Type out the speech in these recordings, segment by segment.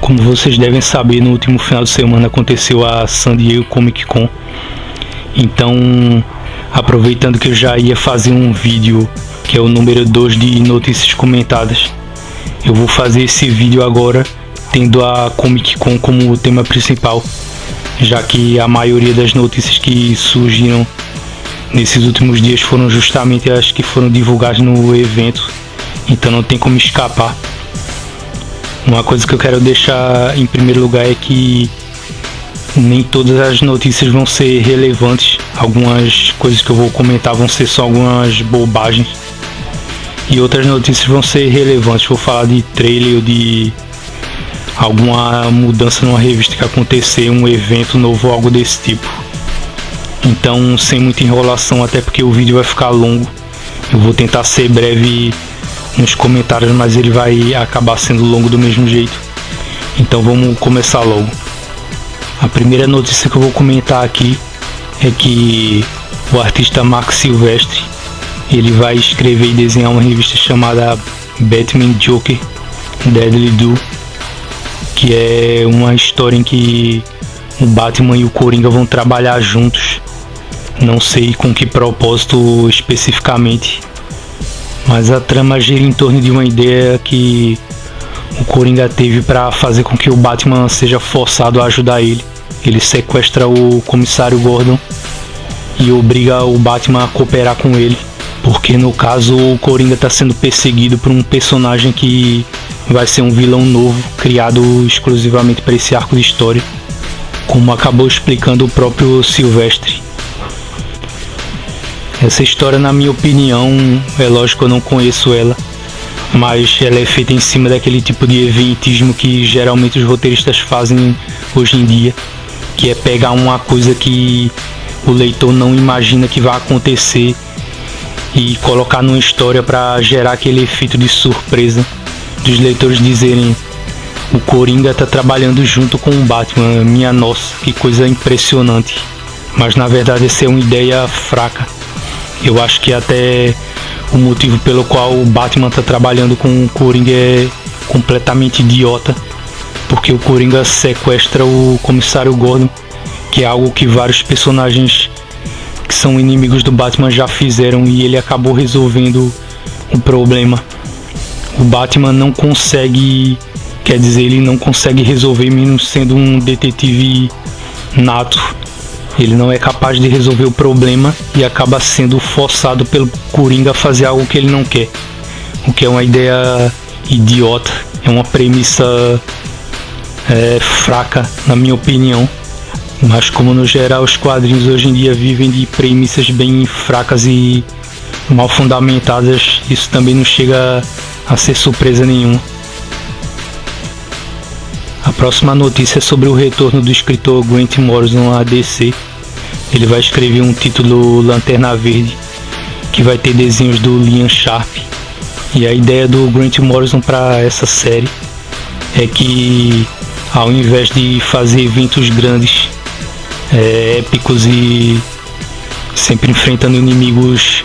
Como vocês devem saber, no último final de semana aconteceu a San Diego Comic Con. Então, aproveitando que eu já ia fazer um vídeo, que é o número 2 de notícias comentadas, eu vou fazer esse vídeo agora, tendo a Comic Con como tema principal, já que a maioria das notícias que surgiram nesses últimos dias foram justamente as que foram divulgadas no evento, então não tem como escapar. Uma coisa que eu quero deixar em primeiro lugar é que nem todas as notícias vão ser relevantes. Algumas coisas que eu vou comentar vão ser só algumas bobagens, e outras notícias vão ser relevantes. Vou falar de trailer ou de alguma mudança numa revista que acontecer, um evento novo ou algo desse tipo. Então, sem muita enrolação, até porque o vídeo vai ficar longo, eu vou tentar ser breve nos comentários, mas ele vai acabar sendo longo do mesmo jeito. Então vamos começar logo. A primeira notícia que eu vou comentar aqui é que o artista Mark Silvestre, ele vai escrever e desenhar uma revista chamada Batman Joker Deadly Duo, que é uma história em que o Batman e o Coringa vão trabalhar juntos. Não sei com que propósito especificamente, mas a trama gira em torno de uma ideia que o Coringa teve para fazer com que o Batman seja forçado a ajudar ele. Ele sequestra o comissário Gordon e obriga o Batman a cooperar com ele, porque no caso o Coringa está sendo perseguido por um personagem que vai ser um vilão novo, criado exclusivamente para esse arco de história, como acabou explicando o próprio Silvestre. Essa história, na minha opinião, é lógico que eu não conheço ela, mas ela é feita em cima daquele tipo de eventismo que geralmente os roteiristas fazem hoje em dia, que é pegar uma coisa que o leitor não imagina que vai acontecer e colocar numa história para gerar aquele efeito de surpresa, dos leitores dizerem: o Coringa está trabalhando junto com o Batman, minha nossa, que coisa impressionante. Mas na verdade essa é uma ideia fraca. Eu acho que até o motivo pelo qual o Batman está trabalhando com o Coringa é completamente idiota, porque o Coringa sequestra o comissário Gordon, que é algo que vários personagens que são inimigos do Batman já fizeram, e ele acabou resolvendo o problema. O Batman não consegue, ele não consegue resolver, mesmo sendo um detetive nato. Ele não é capaz de resolver o problema e acaba sendo forçado pelo Coringa a fazer algo que ele não quer, o que é uma ideia idiota, é uma premissa fraca, na minha opinião. Mas como no geral os quadrinhos hoje em dia vivem de premissas bem fracas e mal fundamentadas, isso também não chega a ser surpresa nenhuma. A próxima notícia é sobre o retorno do escritor Grant Morrison à DC. Ele vai escrever um título Lanterna Verde, que vai ter desenhos do Liam Sharp. E a ideia do Grant Morrison para essa série é que, ao invés de fazer eventos grandes, épicos e sempre enfrentando inimigos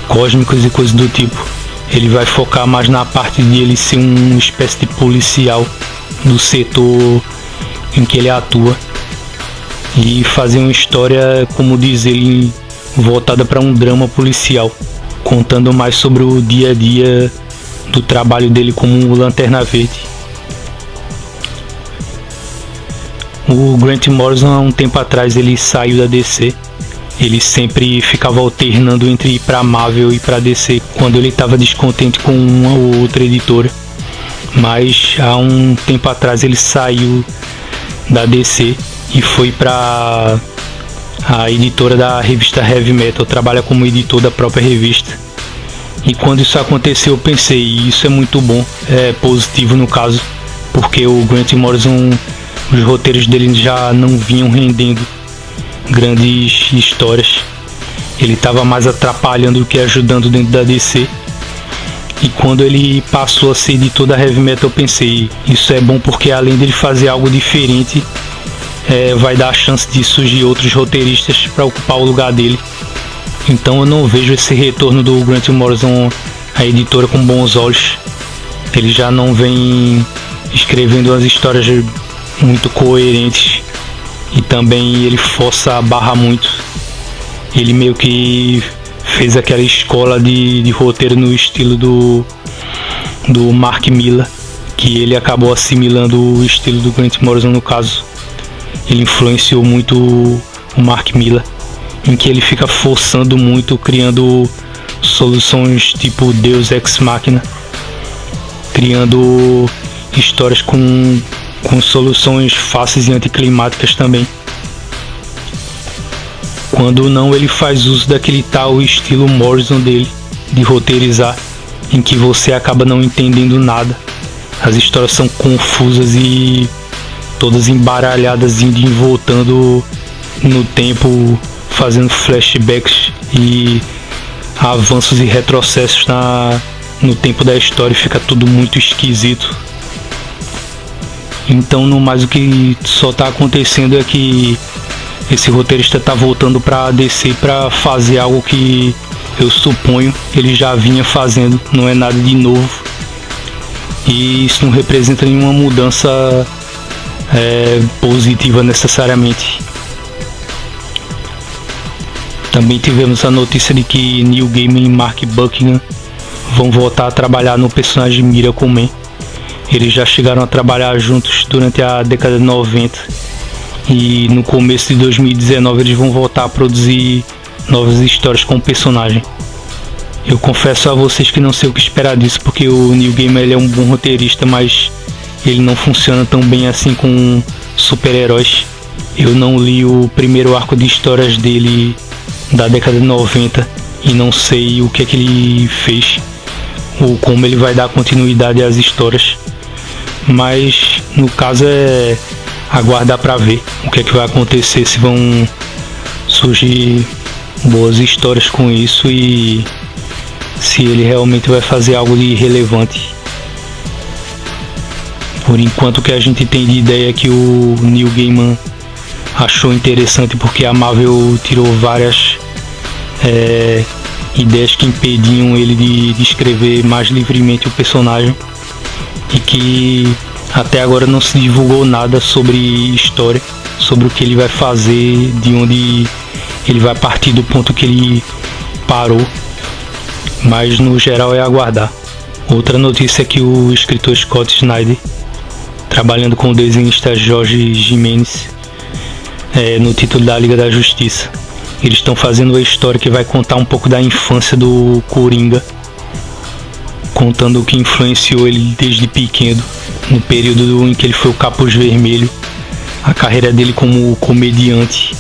cósmicos e coisas do tipo, ele vai focar mais na parte de ele ser uma espécie de policial do setor em que ele atua, e fazer uma história, como diz ele, voltada para um drama policial, contando mais sobre o dia a dia do trabalho dele como Lanterna Verde. O Grant Morrison, há um tempo atrás, ele saiu da DC. Ele sempre ficava alternando entre ir para Marvel e para DC quando ele estava descontente com uma ou outra editora. Mas há um tempo atrás ele saiu da DC e foi para a editora da revista Heavy Metal, trabalha como editor da própria revista. E quando isso aconteceu eu pensei, isso é muito bom, é positivo no caso, porque o Grant Morrison, os roteiros dele já não vinham rendendo grandes histórias, ele estava mais atrapalhando do que ajudando dentro da DC. E quando ele passou a ser editor da Heavy Metal eu pensei, isso é bom porque além dele fazer algo diferente, vai dar a chance de surgir outros roteiristas para ocupar o lugar dele. Então eu não vejo esse retorno do Grant Morrison à editora com bons olhos. Ele já não vem escrevendo umas histórias muito coerentes, e também ele força a barra muito. Ele meio que fez aquela escola de roteiro no estilo do Mark Millar, que ele acabou assimilando o estilo do Grant Morrison. No caso, ele influenciou muito o Mark Millar, em que ele fica forçando muito, criando soluções tipo Deus Ex Machina, criando histórias com soluções fáceis e anticlimáticas também. Quando não, ele faz uso daquele tal estilo Morrison dele, de roteirizar, em que você acaba não entendendo nada. As histórias são confusas e todas embaralhadas, indo e voltando no tempo, fazendo flashbacks e avanços e retrocessos no tempo da história, e fica tudo muito esquisito. Então, no mais, o que só tá acontecendo é que esse roteirista tá voltando pra DC pra fazer algo que eu suponho ele já vinha fazendo, não é nada de novo, e isso não representa nenhuma mudança positiva necessariamente. Também tivemos a notícia de que Neil Gaiman e Mark Buckingham vão voltar a trabalhar no personagem Miracle Man. Eles já chegaram a trabalhar juntos durante a década de 90, e no começo de 2019 eles vão voltar a produzir novas histórias com o personagem. Eu confesso a vocês que não sei o que esperar disso, porque o Neil Gaiman, ele é um bom roteirista, mas ele não funciona tão bem assim com super-heróis. Eu não li o primeiro arco de histórias dele da década de 90 e não sei o que é que ele fez ou como ele vai dar continuidade às histórias, mas no caso é aguardar para ver o que é que vai acontecer, se vão surgir boas histórias com isso e se ele realmente vai fazer algo de relevante. Por enquanto, o que a gente tem de ideia é que o Neil Gaiman achou interessante porque a Marvel tirou várias ideias que impediam ele de escrever mais livremente o personagem, e que até agora não se divulgou nada sobre história, sobre o que ele vai fazer, de onde ele vai partir do ponto que ele parou, mas no geral é aguardar. Outra notícia é que o escritor Scott Snyder, trabalhando com o desenhista Jorge Jimenez no título da Liga da Justiça, eles estão fazendo uma história que vai contar um pouco da infância do Coringa, contando o que influenciou ele desde pequeno, no período em que ele foi o Capuz Vermelho, a carreira dele como comediante,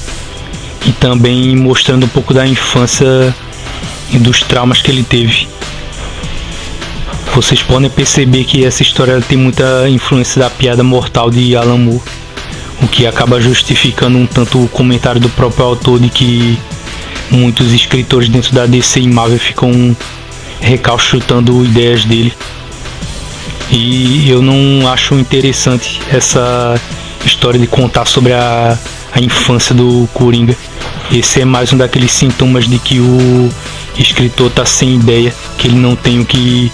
e também mostrando um pouco da infância e dos traumas que ele teve. Vocês podem perceber que essa história tem muita influência da piada mortal de Alan Moore, o que acaba justificando um tanto o comentário do próprio autor de que muitos escritores dentro da DC e Marvel ficam recalchutando ideias dele. E eu não acho interessante essa história de contar sobre a infância do Coringa. Esse é mais um daqueles sintomas de que o escritor tá sem ideia, que ele não tem o que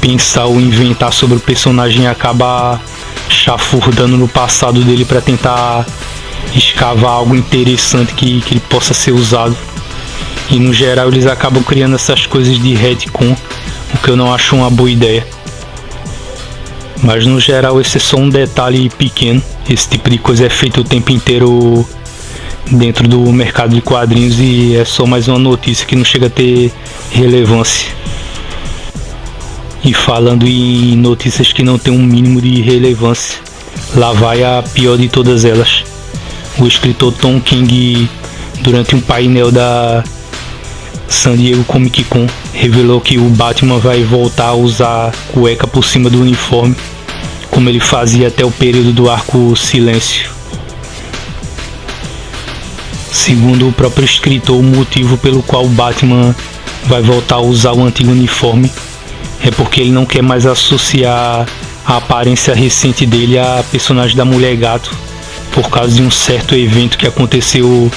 pensar ou inventar sobre o personagem e acaba chafurdando no passado dele para tentar escavar algo interessante que ele possa ser usado. E no geral eles acabam criando essas coisas de retcon, o que eu não acho uma boa ideia. Mas no geral esse é só um detalhe pequeno. Esse tipo de coisa é feito o tempo inteiro dentro do mercado de quadrinhos e é só mais uma notícia que não chega a ter relevância. E falando em notícias que não tem um mínimo de relevância, lá vai a pior de todas elas. O escritor Tom King, durante um painel da San Diego Comic Con, revelou que o Batman vai voltar a usar cueca por cima do uniforme, como ele fazia até o período do arco Silêncio. Segundo o próprio escritor, o motivo pelo qual o Batman vai voltar a usar o antigo uniforme é porque ele não quer mais associar a aparência recente dele à personagem da Mulher Gato, por causa de um certo evento que aconteceu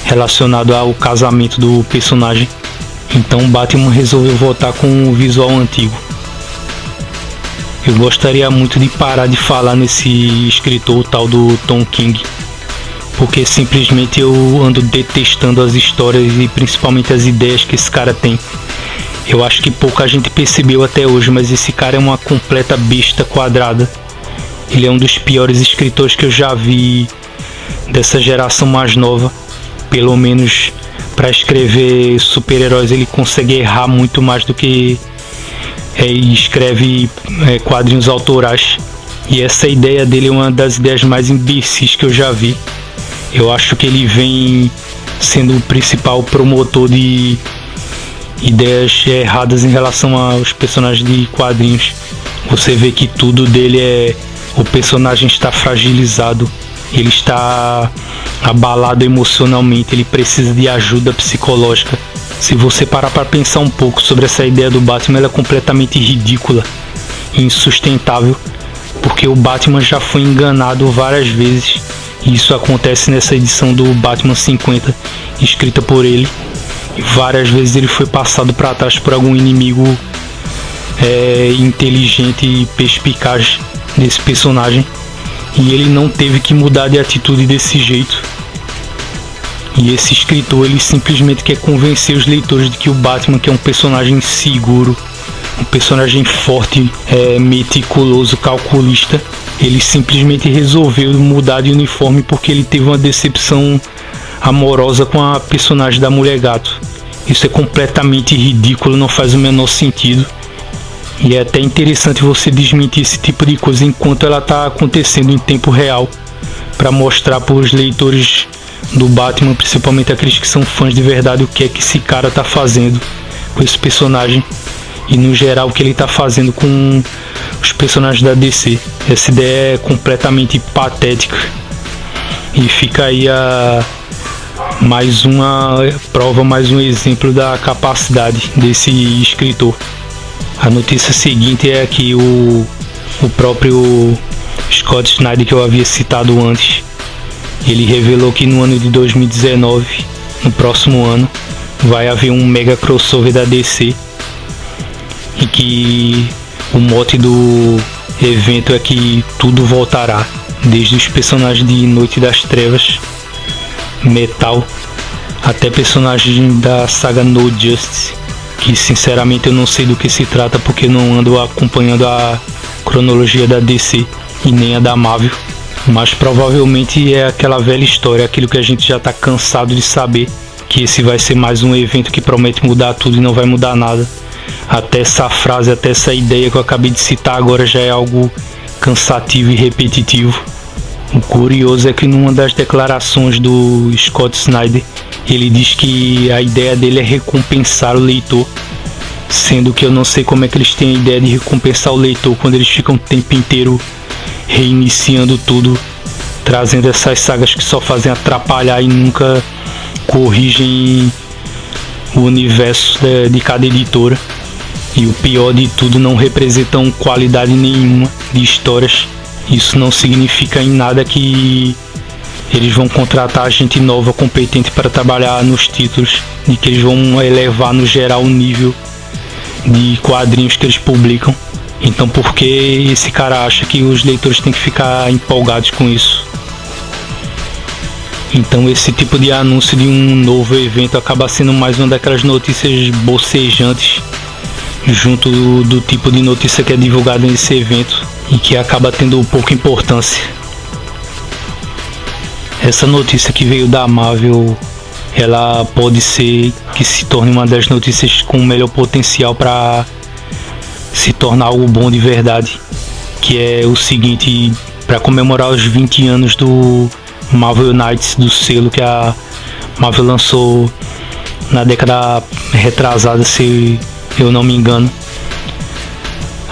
relacionado ao casamento do personagem. Então Batman resolveu voltar com o visual antigo. Eu gostaria muito de parar de falar nesse escritor tal do Tom King, porque simplesmente eu ando detestando as histórias e principalmente as ideias que esse cara tem. Eu acho que pouca gente percebeu até hoje, mas esse cara é uma completa besta quadrada. Ele é um dos piores escritores que eu já vi dessa geração mais nova. Pelo menos para escrever super-heróis ele consegue errar muito mais do que escreve quadrinhos autorais. E essa ideia dele é uma das ideias mais imbecis que eu já vi. Eu acho que ele vem sendo o principal promotor de ideias erradas em relação aos personagens de quadrinhos. Você vê que tudo dele o personagem está fragilizado, ele está abalado emocionalmente, ele precisa de ajuda psicológica. Se você parar para pensar um pouco sobre essa ideia do Batman, ela é completamente ridícula e insustentável, porque o Batman já foi enganado várias vezes, e isso acontece nessa edição do Batman 50, escrita por ele. E várias vezes ele foi passado para trás por algum inimigo inteligente e perspicaz desse personagem, e ele não teve que mudar de atitude desse jeito. E esse escritor, ele simplesmente quer convencer os leitores de que o Batman, que é um personagem seguro, um personagem forte, meticuloso, calculista, ele simplesmente resolveu mudar de uniforme porque ele teve uma decepção amorosa com a personagem da Mulher Gato. Isso é completamente ridículo, não faz o menor sentido. E é até interessante você desmentir esse tipo de coisa enquanto ela está acontecendo em tempo real, para mostrar para os leitores do Batman, principalmente aqueles que são fãs de verdade, o que é que esse cara está fazendo com esse personagem e no geral o que ele está fazendo com os personagens da DC. Essa ideia é completamente patética e fica aí mais uma prova, mais um exemplo da capacidade desse escritor. A notícia seguinte é que o próprio Scott Snyder, que eu havia citado antes, ele revelou que no ano de 2019, no próximo ano, vai haver um mega crossover da DC, e que o mote do evento é que tudo voltará, desde os personagens de Noite das Trevas, Metal, até personagens da saga No Justice, que sinceramente eu não sei do que se trata porque não ando acompanhando a cronologia da DC e nem a da Marvel, mas provavelmente é aquela velha história, aquilo que a gente já está cansado de saber, que esse vai ser mais um evento que promete mudar tudo e não vai mudar nada. Até essa frase, até essa ideia que eu acabei de citar agora já é algo cansativo e repetitivo. O curioso é que numa das declarações do Scott Snyder, ele diz que a ideia dele é recompensar o leitor, sendo que eu não sei como é que eles têm a ideia de recompensar o leitor quando eles ficam o tempo inteiro reiniciando tudo, trazendo essas sagas que só fazem atrapalhar e nunca corrigem o universo de cada editora. E o pior de tudo, não representam qualidade nenhuma de histórias. Isso não significa em nada que eles vão contratar gente nova, competente para trabalhar nos títulos, e que eles vão elevar no geral o nível de quadrinhos que eles publicam. Então por que esse cara acha que os leitores têm que ficar empolgados com isso? Então esse tipo de anúncio de um novo evento acaba sendo mais uma daquelas notícias bocejantes, junto do tipo de notícia que é divulgada nesse evento e que acaba tendo pouca importância. Essa notícia que veio da Marvel, ela pode ser que se torne uma das notícias com o melhor potencial para se tornar algo bom de verdade, que é o seguinte: para comemorar os 20 anos do Marvel Knights, do selo que a Marvel lançou na década retrasada, se eu não me engano,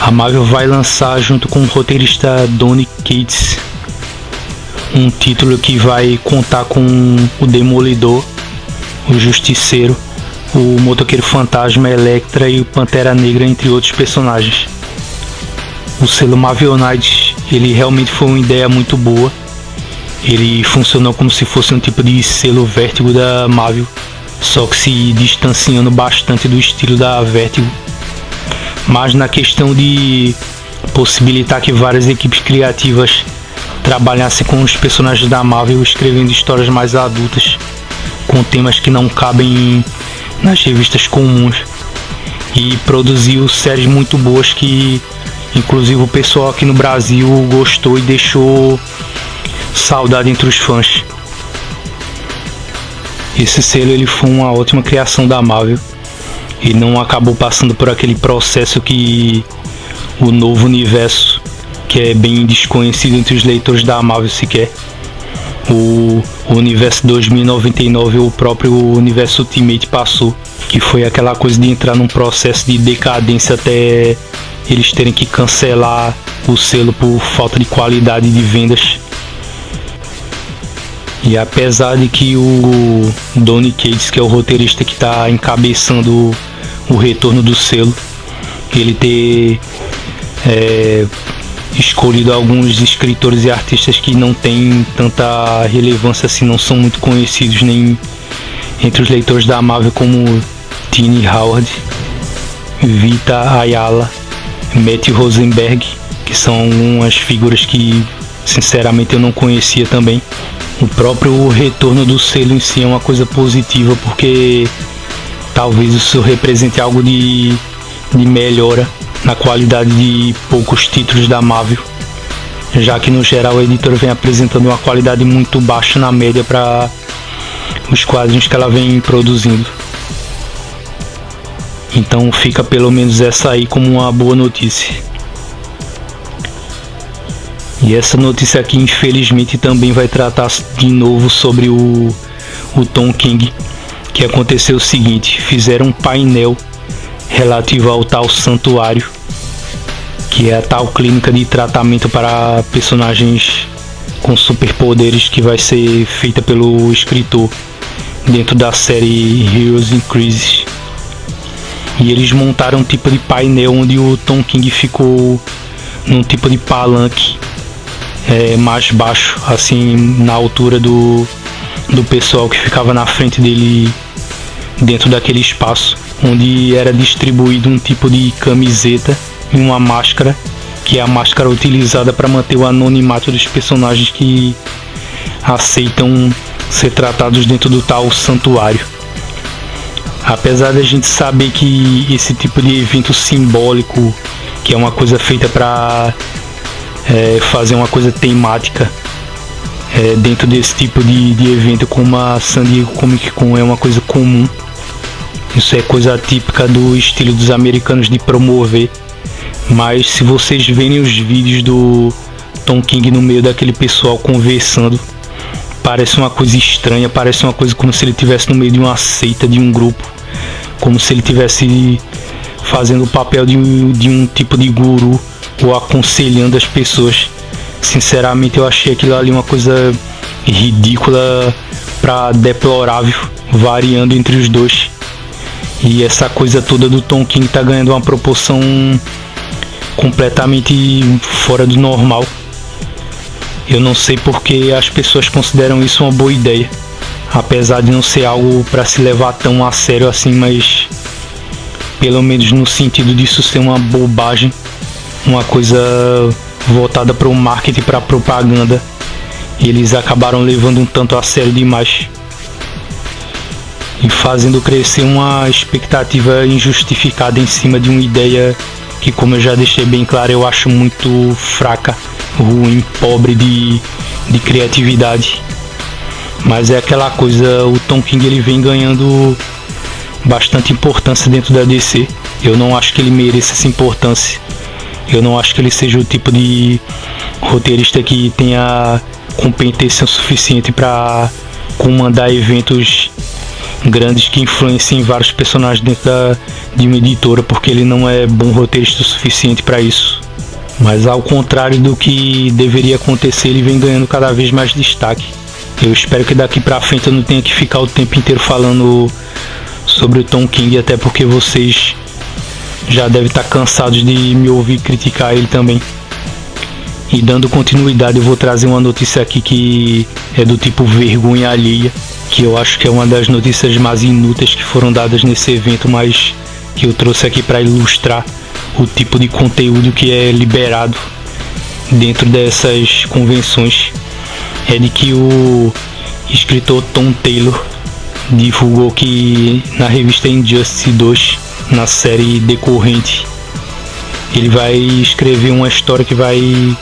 a Marvel vai lançar junto com o roteirista Donny Cates um título que vai contar com o Demolidor, o Justiceiro, o Motoqueiro Fantasma, Elektra e o Pantera Negra, entre outros personagens. O selo Marvel Knights, ele realmente foi uma ideia muito boa. Ele funcionou como se fosse um tipo de selo Vértigo da Marvel, só que se distanciando bastante do estilo da Vértigo. Mas na questão de possibilitar que várias equipes criativas trabalhassem com os personagens da Marvel, escrevendo histórias mais adultas, com temas que não cabem nas revistas comuns, e produziu séries muito boas que inclusive o pessoal aqui no Brasil gostou e deixou saudade entre os fãs. Esse selo ele foi uma ótima criação da Marvel e não acabou passando por aquele processo que o novo universo, que é bem desconhecido entre os leitores da Marvel sequer, o universo 2099 ou o próprio universo Ultimate passou, que foi aquela coisa de entrar num processo de decadência até eles terem que cancelar o selo por falta de qualidade de vendas. E apesar de que o Donny Cates, que é o roteirista que está encabeçando o retorno do selo, ele ter escolhido alguns escritores e artistas que não têm tanta relevância assim, não são muito conhecidos nem entre os leitores da Marvel, como Tini Howard, Vita Ayala, Matt Rosenberg, que são algumas figuras que sinceramente eu não conhecia também. O próprio retorno do selo em si é uma coisa positiva, porque talvez isso represente algo de melhora na qualidade de poucos títulos da Marvel, já que no geral a editora vem apresentando uma qualidade muito baixa na média para os quadrinhos que ela vem produzindo. Então fica pelo menos essa aí como uma boa notícia. E essa notícia aqui infelizmente também vai tratar de novo sobre o Tom King, que aconteceu o seguinte: fizeram um painel relativo ao tal santuário, que é a tal clínica de tratamento para personagens com superpoderes, que vai ser feita pelo escritor dentro da série Heroes in Crisis. E eles montaram um tipo de painel onde o Tom King ficou num tipo de palanque mais baixo, assim, na altura do pessoal que ficava na frente dele dentro daquele espaço, onde era distribuído um tipo de camiseta e uma máscara, que é a máscara utilizada para manter o anonimato dos personagens que aceitam ser tratados dentro do tal santuário. Apesar da gente saber que esse tipo de evento simbólico, que é uma coisa feita para fazer uma coisa temática dentro desse tipo de evento, como a San Diego Comic Con, é uma coisa comum. Isso é coisa típica do estilo dos americanos de promover. Mas se vocês verem os vídeos do Tom King no meio daquele pessoal conversando, parece uma coisa estranha, parece uma coisa como se ele estivesse no meio de uma seita, de um grupo, como se ele estivesse fazendo o papel de um tipo de guru ou aconselhando as pessoas. Sinceramente eu achei aquilo ali uma coisa ridícula pra deplorável, variando entre os dois. E essa coisa toda do Tom King tá ganhando uma proporção completamente fora do normal. Eu não sei porque as pessoas consideram isso uma boa ideia, apesar de não ser algo para se levar tão a sério assim, mas pelo menos no sentido disso ser uma bobagem, uma coisa voltada para o marketing, para a propaganda, eles acabaram levando um tanto a sério demais e fazendo crescer uma expectativa injustificada em cima de uma ideia que, como eu já deixei bem claro, eu acho muito fraca, ruim, pobre de criatividade. Mas é aquela coisa, o Tom King ele vem ganhando bastante importância dentro da DC. Eu não acho que ele mereça essa importância. Eu não acho que ele seja o tipo de roteirista que tenha competência suficiente para comandar eventos grandes que influenciem vários personagens dentro de uma editora, porque ele não é bom roteirista o suficiente para isso. Mas ao contrário do que deveria acontecer, ele vem ganhando cada vez mais destaque. Eu espero que daqui pra frente eu não tenha que ficar o tempo inteiro falando sobre o Tom King, até porque vocês já devem estar cansados de me ouvir criticar ele também. E dando continuidade, eu vou trazer uma notícia aqui que é do tipo vergonha alheia, que eu acho que é uma das notícias mais inúteis que foram dadas nesse evento, mas que eu trouxe aqui para ilustrar o tipo de conteúdo que é liberado dentro dessas convenções é de que o escritor Tom Taylor divulgou que na revista Injustice 2, na série decorrente, ele vai escrever uma história que vai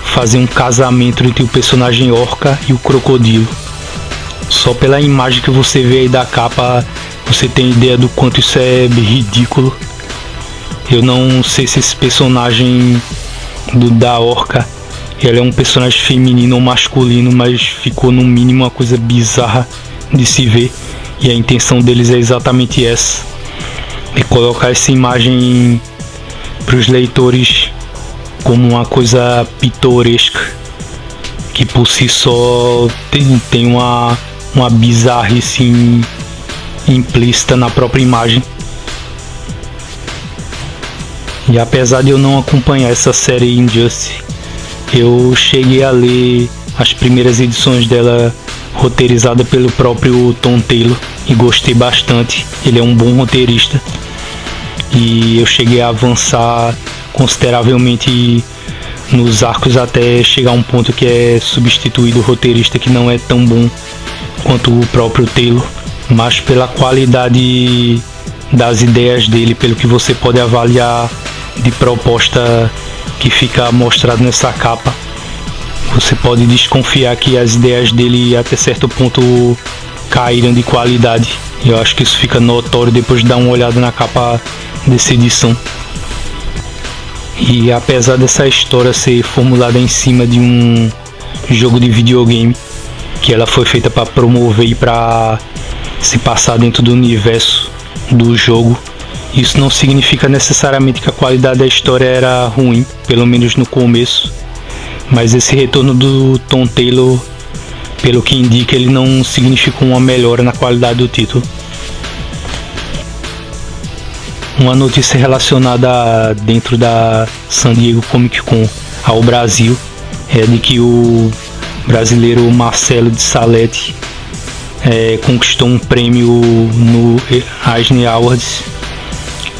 fazer um casamento entre o personagem Orca e o Crocodilo. Só pela imagem que você vê aí da capa, você tem ideia do quanto isso é ridículo. Eu não sei se esse personagem da Orca, ela é um personagem feminino ou masculino, mas ficou no mínimo uma coisa bizarra de se ver. E a intenção deles é exatamente essa, de colocar essa imagem para os leitores como uma coisa pitoresca, que por si só tem uma bizarrice implícita na própria imagem. E apesar de eu não acompanhar essa série Injustice, eu cheguei a ler as primeiras edições dela roteirizada pelo próprio Tom Taylor e gostei bastante. Ele é um bom roteirista e eu cheguei a avançar consideravelmente nos arcos até chegar a um ponto que é substituído o roteirista, que não é tão bom quanto o próprio Taylor, mas pela qualidade das ideias dele, pelo que você pode avaliar de proposta que fica mostrado nessa capa, você pode desconfiar que as ideias dele até certo ponto caíram de qualidade. E eu acho que isso fica notório depois de dar uma olhada na capa dessa edição. E apesar dessa história ser formulada em cima de um jogo de videogame, que ela foi feita para promover e para se passar dentro do universo do jogo, isso não significa necessariamente que a qualidade da história era ruim, pelo menos no começo. Mas esse retorno do Tom Taylor, pelo que indica, ele não significa uma melhora na qualidade do título. Uma notícia relacionada dentro da San Diego Comic Con ao Brasil é de que o brasileiro Marcelo de Salete conquistou um prêmio no Eisner Awards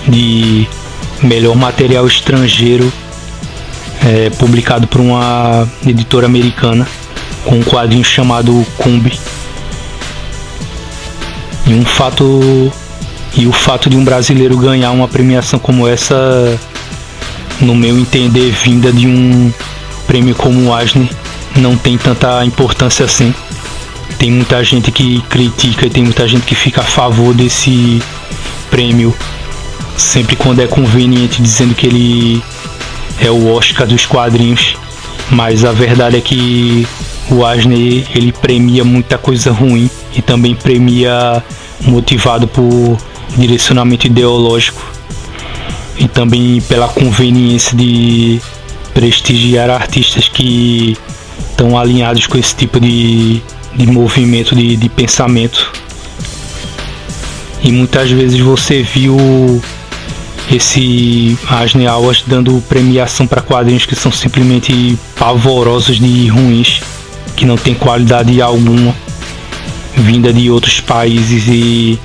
de melhor material estrangeiro, publicado por uma editora americana, com um quadrinho chamado Kumbi. E o fato de um brasileiro ganhar uma premiação como essa, no meu entender, vinda de um prêmio como o Eisner, não tem tanta importância assim. Tem muita gente que critica e tem muita gente que fica a favor desse prêmio sempre quando é conveniente, dizendo que ele é o Oscar dos quadrinhos, mas a verdade é que o Eisner, ele premia muita coisa ruim e também premia motivado por direcionamento ideológico e também pela conveniência de prestigiar artistas que estão alinhados com esse tipo de movimento, de pensamento. E muitas vezes você viu esse Eisner Awards dando premiação para quadrinhos que são simplesmente pavorosos de ruins, que não tem qualidade alguma, vinda de outros países, e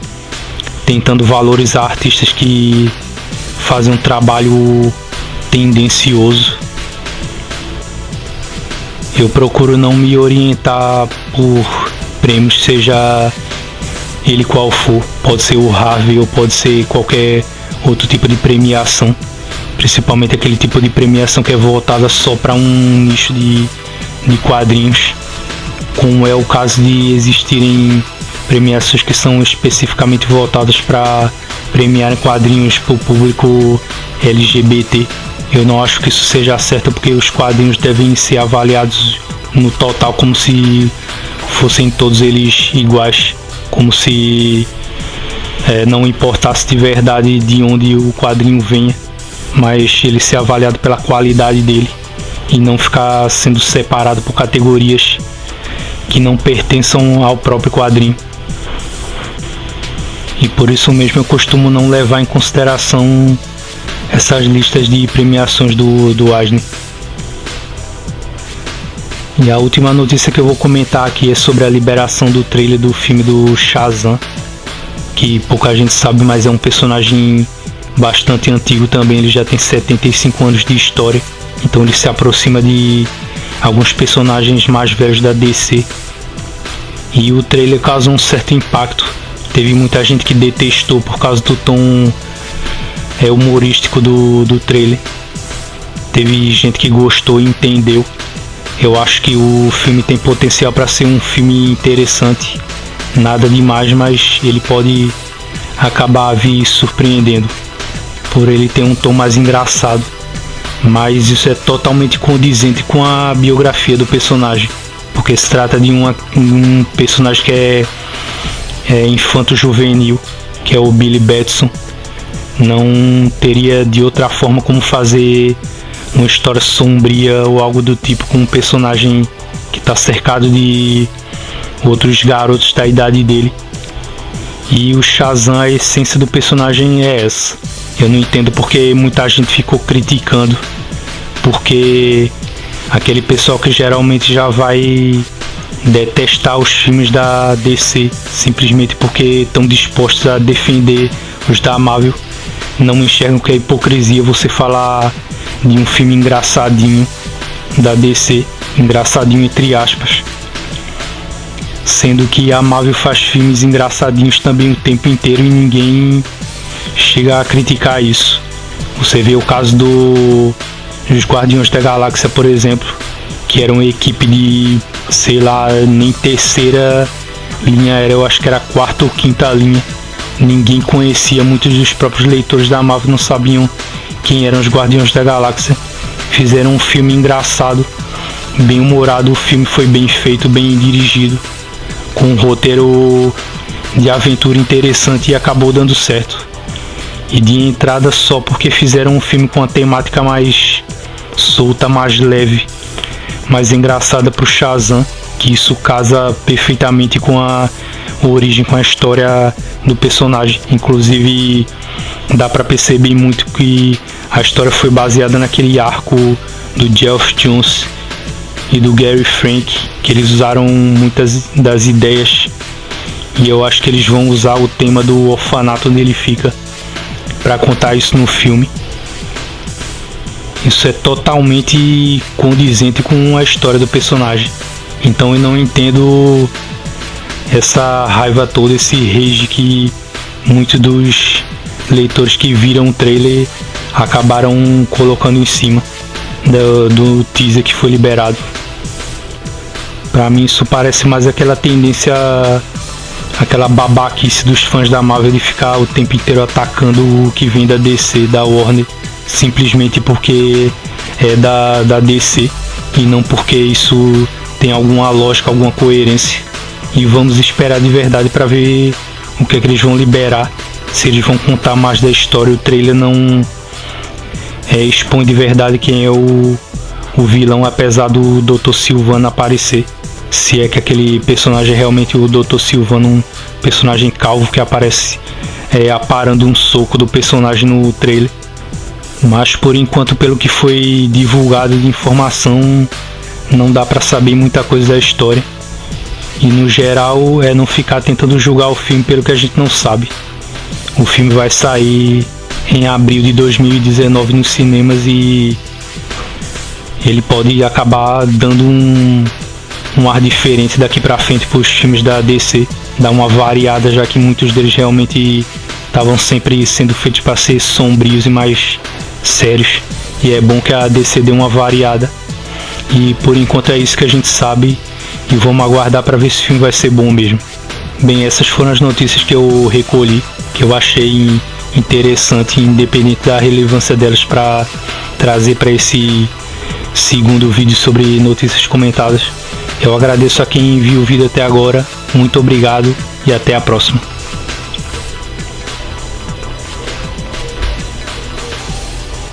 tentando valorizar artistas que fazem um trabalho tendencioso. Eu procuro não me orientar por prêmios, seja ele qual for. Pode ser o Harvey ou pode ser qualquer outro tipo de premiação, principalmente aquele tipo de premiação que é voltada só para um nicho de quadrinhos, como é o caso de existirem premiações que são especificamente voltadas para premiar quadrinhos para o público LGBT. Eu não acho que isso seja certo, porque os quadrinhos devem ser avaliados no total como se fossem todos eles iguais, como se não importasse de verdade de onde o quadrinho venha, mas ele ser avaliado pela qualidade dele e não ficar sendo separado por categorias que não pertençam ao próprio quadrinho. E por isso mesmo eu costumo não levar em consideração essas listas de premiações do Eisner. E a última notícia que eu vou comentar aqui é sobre a liberação do trailer do filme do Shazam, que pouca gente sabe, mas é um personagem bastante antigo também, ele já tem 75 anos de história, então ele se aproxima de alguns personagens mais velhos da DC. E o trailer causou um certo impacto. Teve muita gente que detestou por causa do tom humorístico do trailer. Teve gente que gostou e entendeu. Eu acho que o filme tem potencial para ser um filme interessante. Nada demais, mas ele pode acabar vir surpreendendo, por ele ter um tom mais engraçado. Mas isso é totalmente condizente com a biografia do personagem, porque se trata de um personagem que é infanto-juvenil, que é o Billy Batson. Não teria de outra forma como fazer uma história sombria ou algo do tipo com um personagem que está cercado de outros garotos da idade dele. E o Shazam, a essência do personagem é essa. Eu não entendo porque muita gente ficou criticando, porque aquele pessoal que geralmente já vai detestar os filmes da DC simplesmente porque estão dispostos a defender os da Marvel, não enxergam que é hipocrisia você falar de um filme engraçadinho da DC, engraçadinho entre aspas, sendo que a Marvel faz filmes engraçadinhos também o tempo inteiro e ninguém chega a criticar isso. Você vê o caso dos Guardiões da Galáxia, por exemplo, que era uma equipe de, sei lá, nem terceira linha era, eu acho que era a quarta ou quinta linha. Ninguém conhecia, muitos dos próprios leitores da Marvel não sabiam quem eram os Guardiões da Galáxia. Fizeram um filme engraçado, bem humorado, o filme foi bem feito, bem dirigido, com um roteiro de aventura interessante e acabou dando certo. E de entrada só porque fizeram um filme com uma temática mais solta, mais leve, mais engraçada pro Shazam, que isso casa perfeitamente com a origem, com a história do personagem. Inclusive dá pra perceber muito que a história foi baseada naquele arco do Geoff Johns e do Gary Frank, que eles usaram muitas das ideias, e eu acho que eles vão usar o tema do orfanato onde ele fica para contar isso no filme. Isso é totalmente condizente com a história do personagem, então eu não entendo essa raiva toda, esse rage que muitos dos leitores que viram o trailer acabaram colocando em cima do teaser que foi liberado. Pra mim isso parece mais aquela tendência, aquela babaquice dos fãs da Marvel de ficar o tempo inteiro atacando o que vem da DC, da Warner, simplesmente porque é da DC e não porque isso tem alguma lógica, alguma coerência. E vamos esperar de verdade para ver o que é que eles vão liberar, se eles vão contar mais da história. O trailer não expõe de verdade quem é o vilão, apesar do Dr. Sylvano aparecer, se é que aquele personagem é realmente o Dr. Sylvano, um personagem calvo que aparece aparando um soco do personagem no trailer. Mas por enquanto, pelo que foi divulgado de informação, não dá pra saber muita coisa da história. E no geral é não ficar tentando julgar o filme pelo que a gente não sabe. O filme vai sair em abril de 2019 nos cinemas e ele pode acabar dando um ar diferente daqui pra frente pros filmes da DC, dar uma variada, já que muitos deles realmente estavam sempre sendo feitos para ser sombrios e mais sérios, e é bom que a DC dê uma variada. E por enquanto é isso que a gente sabe, e vamos aguardar para ver se o filme vai ser bom mesmo. Bem, essas foram as notícias que eu recolhi, que eu achei interessante, independente da relevância delas, para trazer para esse segundo vídeo sobre notícias comentadas. Eu agradeço a quem viu o vídeo até agora, muito obrigado e até a próxima.